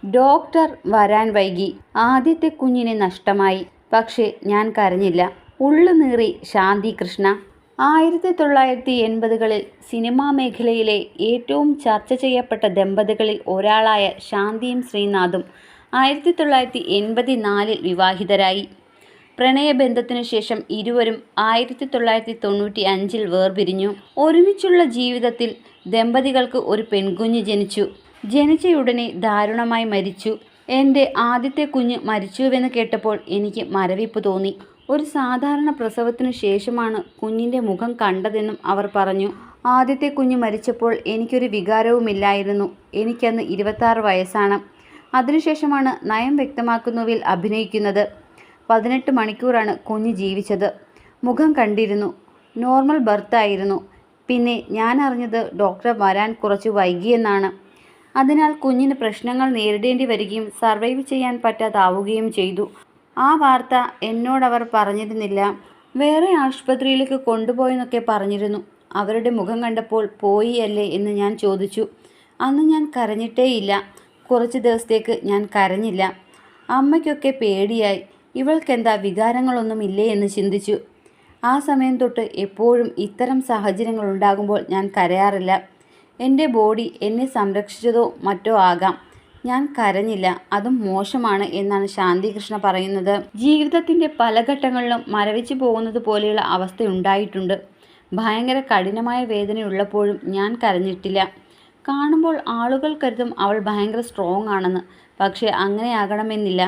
Doctor വരാൻ വൈകി. ആദ്യത്തെ കുഞ്ഞിനെ നഷ്ടമായി. പക്ഷേ ഞാൻ കരഞ്ഞില്ല. ഉള്ളുനീറി ശാന്തി കൃഷ്ണ. 1980കളിൽ സിനിമാ മേഖലയിലെ ഏറ്റവും ചർച്ച ചെയ്യപ്പെട്ട ദമ്പതികളിൽ ഒരാളായ ശാന്തിയും ശ്രീനാഥും 1984 വിവാഹിതരായി. പ്രണയബന്ധത്തിനു ശേഷം ഇരുവരും 1995 വേർപിരിഞ്ഞു. ഒരുമിച്ചുള്ള ജീവിതത്തിൽ ദമ്പതികൾക്ക് ഒരു പെൺകുഞ്ഞ് ജനിച്ചു. ജനിച്ചയുടനെ ദാരുണമായി മരിച്ചു. എൻ്റെ ആദ്യത്തെ കുഞ്ഞ് മരിച്ചുവെന്ന് കേട്ടപ്പോൾ എനിക്ക് മരവിപ്പ് തോന്നി. ഒരു സാധാരണ പ്രസവത്തിനു ശേഷമാണ് കുഞ്ഞിൻ്റെ മുഖം കണ്ടതെന്നും അവർ പറഞ്ഞു. ആദ്യത്തെ കുഞ്ഞ് മരിച്ചപ്പോൾ എനിക്കൊരു വികാരവുമില്ലായിരുന്നു. എനിക്കന്ന് 26 വയസ്സാണ്. അതിനുശേഷമാണ് നയം വ്യക്തമാക്കുന്നുവിൽ അഭിനയിക്കുന്നത്. 18 മണിക്കൂറാണ് കുഞ്ഞ് ജീവിച്ചത്. മുഖം കണ്ടിരുന്നു. നോർമൽ ബർത്തായിരുന്നു. പിന്നെ ഞാൻ അറിഞ്ഞത് ഡോക്ടർ വരാൻ കുറച്ച് വൈകിയെന്നാണ്. അതിനാൽ കുഞ്ഞിന് പ്രശ്നങ്ങൾ നേരിടേണ്ടി വരികയും സർവൈവ് ചെയ്യാൻ പറ്റാതാവുകയും ചെയ്തു. ആ വാർത്ത എന്നോടവർ പറഞ്ഞിരുന്നില്ല. വേറെ ആശുപത്രിയിലേക്ക് കൊണ്ടുപോയെന്നൊക്കെ പറഞ്ഞിരുന്നു. അവരുടെ മുഖം കണ്ടപ്പോൾ പോയി അല്ലേ എന്ന് ഞാൻ ചോദിച്ചു. അന്ന് ഞാൻ കരഞ്ഞിട്ടേയില്ല. കുറച്ച് ദിവസത്തേക്ക് ഞാൻ കരഞ്ഞില്ല. അമ്മയ്ക്കൊക്കെ പേടിയായി. ഇവൾക്കെന്താ വികാരങ്ങളൊന്നുമില്ലേ എന്ന് ചിന്തിച്ചു. ആ സമയം തൊട്ട് എപ്പോഴും ഇത്തരം സാഹചര്യങ്ങൾ ഉണ്ടാകുമ്പോൾ ഞാൻ കരയാറില്ല. എൻ്റെ ബോഡി എന്നെ സംരക്ഷിച്ചതോ മറ്റോ ആകാം. ഞാൻ കരഞ്ഞില്ല. അതും മോശമാണ് എന്നാണ് ശാന്തി കൃഷ്ണ പറയുന്നത്. ജീവിതത്തിൻ്റെ പല ഘട്ടങ്ങളിലും മരവിച്ചു പോകുന്നത് പോലെയുള്ള അവസ്ഥയുണ്ടായിട്ടുണ്ട്. ഭയങ്കര കഠിനമായ വേദനയുള്ളപ്പോഴും ഞാൻ കരഞ്ഞിട്ടില്ല. കാണുമ്പോൾ ആളുകൾ കരുതും അവൾ ഭയങ്കര സ്ട്രോങ് ആണെന്ന്. പക്ഷേ അങ്ങനെയാകണമെന്നില്ല.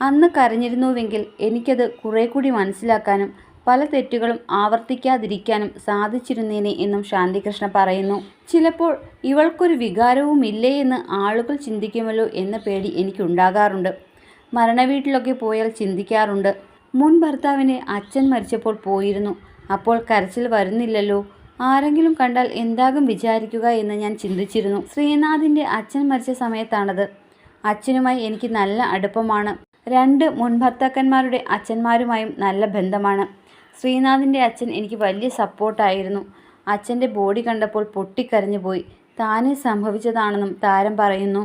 അന്ന് കരഞ്ഞിരുന്നുവെങ്കിൽ എനിക്കത് കുറെ കൂടി മനസ്സിലാക്കാനും പല തെറ്റുകളും ആവർത്തിക്കാതിരിക്കാനും സാധിച്ചിരുന്നേനെ എന്നും ശാന്തികൃഷ്ണ പറയുന്നു. ചിലപ്പോൾ ഇവൾക്കൊരു വികാരവുമില്ലേ എന്ന് ആളുകൾ ചിന്തിക്കുമല്ലോ എന്ന പേടി എനിക്കുണ്ടാകാറുണ്ട്. മരണവീട്ടിലൊക്കെ പോയാൽ ചിന്തിക്കാറുണ്ട്. മുൻ ഭർത്താവിൻ്റെ അച്ഛൻ മരിച്ചപ്പോൾ പോയിരുന്നു. അപ്പോൾ കരച്ചിൽ വരുന്നില്ലല്ലോ. ആരെങ്കിലും കണ്ടാൽ എന്താകും വിചാരിക്കുക എന്ന് ഞാൻ ചിന്തിച്ചിരുന്നു. ശ്രീനാഥിൻ്റെ അച്ഛൻ മരിച്ച സമയത്താണത്. അച്ഛനുമായി എനിക്ക് നല്ല അടുപ്പമാണ്. 2 മുൻ ഭർത്താക്കന്മാരുടെ അച്ഛന്മാരുമായും നല്ല ബന്ധമാണ്. ശ്രീനാഥിൻ്റെ അച്ഛൻ എനിക്ക് വലിയ സപ്പോർട്ടായിരുന്നു. അച്ഛൻ്റെ ബോഡി കണ്ടപ്പോൾ പൊട്ടിക്കരഞ്ഞു പോയി. താനേ സംഭവിച്ചതാണെന്നും താരം പറയുന്നു.